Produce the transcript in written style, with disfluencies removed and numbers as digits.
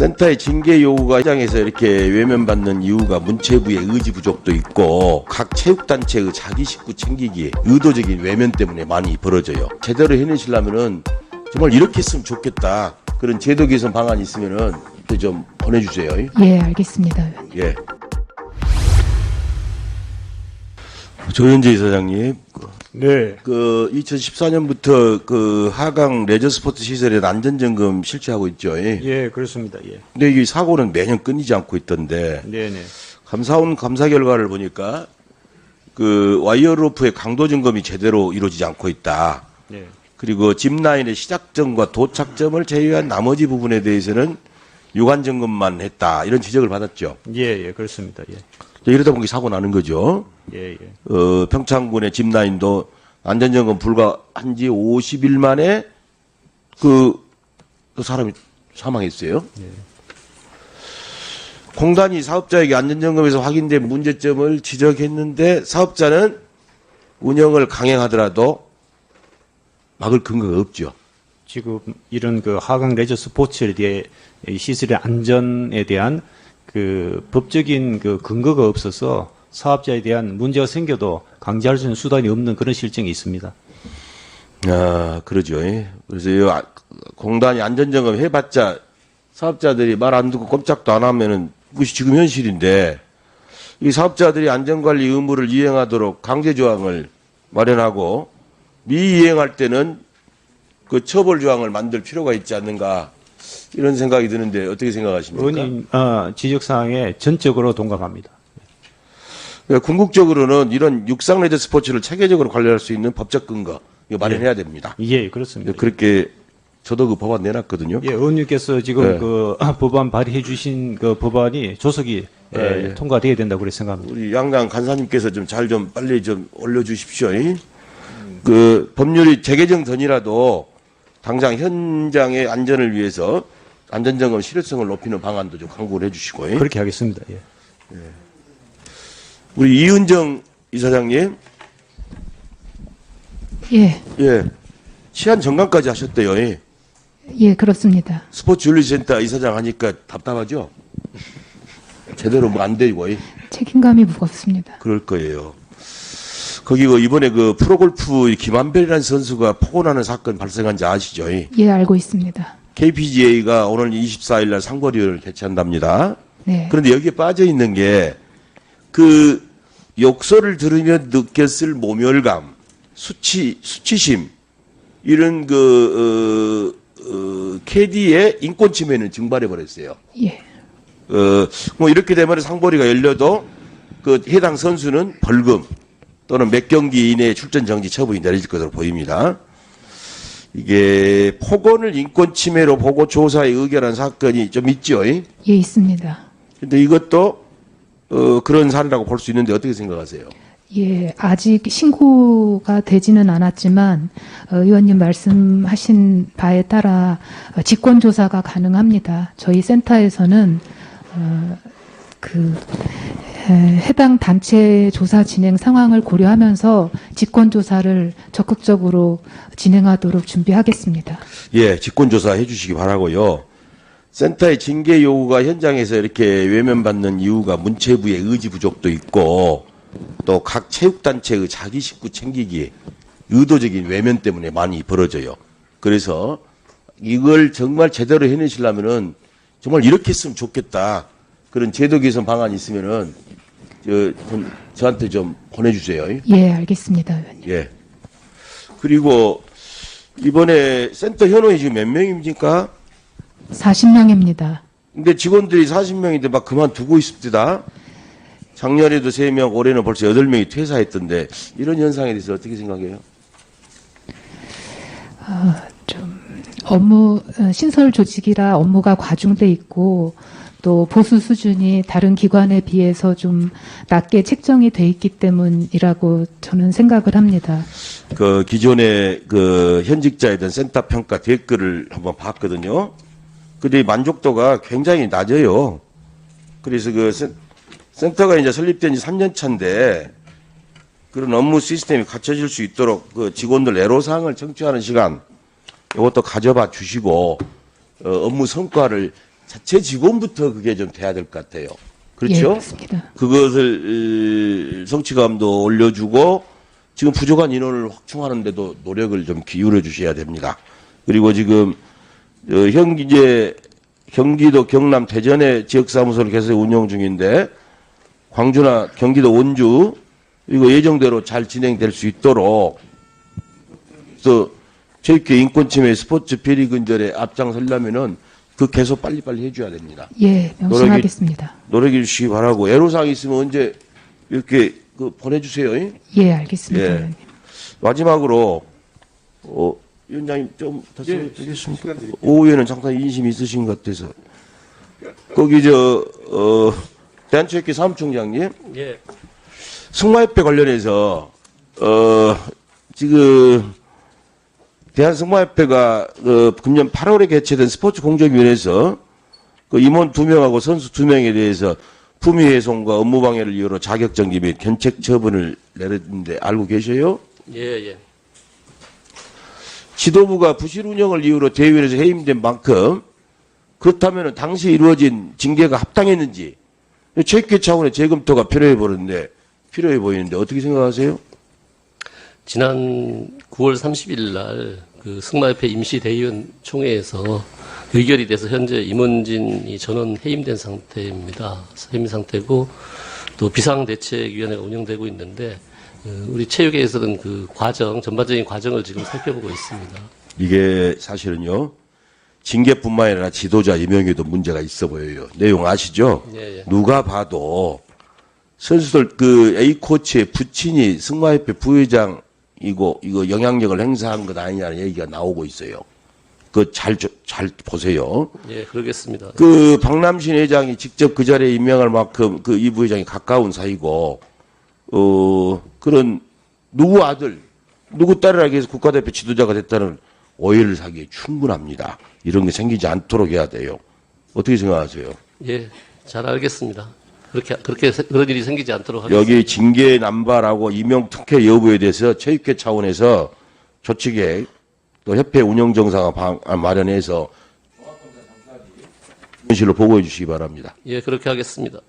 센터의 징계 요구가 현장에서 이렇게 외면받는 이유가 문체부의 의지 부족도 있고 각 체육단체의 자기 식구 챙기기 의도적인 외면 때문에 많이 벌어져요. 제대로 해내시려면은 정말 이렇게 했으면 좋겠다. 그런 제도 개선 방안이 있으면은 또 좀 보내주세요. 예, 알겠습니다, 의원님. 예. 조현재 이사장님, 네. 2014년부터 하강 레저 스포츠 시설에 안전점검 실시하고 있죠. 예, 그렇습니다. 예. 근데 이 사고는 매년 끊이지 않고 있던데, 네네. 감사원 감사 결과를 보니까 와이어로프의 강도 점검이 제대로 이루어지지 않고 있다. 네. 그리고 짚라인의 시작점과 도착점을 제외한 나머지 부분에 대해서는 유관 점검만 했다. 이런 지적을 받았죠. 예, 예, 그렇습니다. 예. 이러다 보니 사고 나는 거죠. 예, 예. 평창군의 짚라인도 안전점검 불가한 지 50일 만에 그 사람이 사망했어요. 예. 공단이 사업자에게 안전점검에서 확인된 문제점을 지적했는데 사업자는 운영을 강행하더라도 막을 근거가 없죠. 지금 이런 하강 레저 스포츠에 대해 이 시설의 안전에 대한 법적인 근거가 없어서 사업자에 대한 문제가 생겨도 강제할 수 있는 수단이 없는 그런 실정이 있습니다. 아, 그러죠. 그래서 이 공단이 안전점검 해봤자 사업자들이 말 안 듣고 꼼짝도 안 하면은 그것이 지금 현실인데 이 사업자들이 안전관리 의무를 이행하도록 강제조항을 마련하고 미이행할 때는 그 처벌 조항을 만들 필요가 있지 않는가 이런 생각이 드는데 어떻게 생각하십니까? 의원님 지적사항에 전적으로 동감합니다. 궁극적으로는 이런 육상 레저 스포츠를 체계적으로 관리할 수 있는 법적 근거 이거 마련해야 됩니다. 예, 그렇습니다. 그렇게 저도 그 법안 내놨거든요. 예, 의원님께서 지금 네. 법안 발의해 주신 법안이 조속히 예. 통과돼야 된다고 그렇게 생각합니다. 우리 양강 간사님께서 좀 잘 좀 빨리 좀 올려주십시오. 법률이 재개정 전이라도 당장 현장의 안전을 위해서 안전점검 실효성을 높이는 방안도 좀 강구를 해주시고. 그렇게 하겠습니다. 예. 우리 이은정 이사장님, 예, 치안 점검까지 하셨대요. 예, 그렇습니다. 스포츠 윤리센터 이사장 하니까 답답하죠? 제대로 뭐 안 되고. 책임감이 무겁습니다. 그럴 거예요. 거기 이번에 프로골프 김한별이라는 선수가 폭언하는 사건 발생한지 아시죠? 예, 알고 있습니다. KPGA가 오늘 24일 날 상벌위원회를 개최한답니다. 네. 그런데 여기에 빠져 있는 게 욕설을 들으며 느꼈을 모멸감, 수치심 이런 캐디의 인권 침해는 증발해 버렸어요. 예, 뭐 이렇게 되면 상벌위가 열려도 해당 선수는 벌금 또는 몇 경기 이내에 출전 정지 처분이 내려질 것으로 보입니다. 이게 폭언을 인권 침해로 보고 조사에 의결한 사건이 좀 있죠. 예, 있습니다. 근데 이것도 그런 사례라고 볼 수 있는데 어떻게 생각하세요? 예, 아직 신고가 되지는 않았지만 의원님 말씀하신 바에 따라 직권조사가 가능합니다. 저희 센터에서는 해당 단체 조사 진행 상황을 고려하면서 직권조사를 적극적으로 진행하도록 준비하겠습니다. 예, 직권조사 해주시기 바라고요. 센터의 징계 요구가 현장에서 이렇게 외면받는 이유가 문체부의 의지 부족도 있고 또 각 체육단체의 자기 식구 챙기기 의도적인 외면 때문에 많이 벌어져요. 그래서 이걸 정말 제대로 해내시려면은 정말 이렇게 했으면 좋겠다. 그런 제도 개선 방안이 있으면은 저한테 좀 보내주세요. 예, 알겠습니다, 의원님. 예. 그리고 이번에 센터 현원이 지금 몇 명입니까? 40명입니다. 근데 직원들이 40명인데 막 그만두고 있습니다. 작년에도 3명, 올해는 벌써 8명이 퇴사했던데 이런 현상에 대해서 어떻게 생각해요? 신설 조직이라 업무가 과중돼 있고 또 보수 수준이 다른 기관에 비해서 좀 낮게 책정이 돼 있기 때문이라고 저는 생각을 합니다. 기존의 현직자에 대한 센터 평가 댓글을 한번 봤거든요. 근데 만족도가 굉장히 낮아요. 그래서 센터가 이제 설립된 지 3년 차인데 그런 업무 시스템이 갖춰질 수 있도록 직원들 애로사항을 청취하는 시간 이것도 가져봐 주시고 업무 성과를 자체 직원부터 그게 좀 돼야 될 것 같아요. 예, 그렇죠? 그렇습니다. 그것을 성취감도 올려주고 지금 부족한 인원을 확충하는데도 노력을 좀 기울여 주셔야 됩니다. 그리고 지금 이제 경기도 경남 대전의 지역사무소를 계속 운영 중인데 광주나 경기도 원주 이거 예정대로 잘 진행될 수 있도록 그래서 체육계 인권침해 스포츠 비리 근절에 앞장서려면은 그 계속 빨리빨리 해줘야 됩니다. 예, 명심하겠습니다. 노력해 주시기 바라고 애로사항 있으면 언제 이렇게 보내주세요. 예, 알겠습니다. 예. 의원님. 마지막으로 위원장님 좀 다시 드리겠습니까? 오후에는 상당히 인심이 있으신 것 같아서 거기 대한체육회 사무총장님 예. 승마협회 관련해서 지금 대한승마협회가 금년 8월에 개최된 스포츠 공정위원회에서 그 임원 2명하고 선수 2명에 대해서 품위훼손과 업무방해를 이유로 자격정지 및 견책 처분을 내렸는데 알고 계셔요? 예, 예. 지도부가 부실 운영을 이유로 대회에서 해임된 만큼 그렇다면 당시 이루어진 징계가 합당했는지 체육회 차원의 재검토가 필요해 보이는데 어떻게 생각하세요? 지난 9월 30일 날 그 승마협회 임시대의원 총회에서 의결이 돼서 현재 임원진이 전원 해임된 상태입니다. 해임 상태고 또 비상대책위원회가 운영되고 있는데 우리 체육회에서는 그 과정, 전반적인 과정을 지금 살펴보고 있습니다. 이게 사실은요. 징계뿐만 아니라 지도자 임명에도 문제가 있어 보여요. 내용 아시죠? 예, 예. 누가 봐도 선수들 그 A 코치의 부친이 승마협회 부회장 이거 영향력을 행사한 것 아니냐는 얘기가 나오고 있어요. 잘 보세요. 예, 그러겠습니다. 그 박남신 회장이 직접 그 자리에 임명할 만큼 그 이 부회장이 가까운 사이고 그런 누구 아들, 누구 딸을 위해서 국가대표 지도자가 됐다는 오해를 사기에 충분합니다. 이런 게 생기지 않도록 해야 돼요. 어떻게 생각하세요? 예, 잘 알겠습니다. 그런 일이 생기지 않도록 하겠습니다. 여기 징계 남발하고 임용 특혜 여부에 대해서 체육회 차원에서 조치계 또 협회 운영 정상화 마련해서 현실로 보고해 주시기 바랍니다. 예, 그렇게 하겠습니다.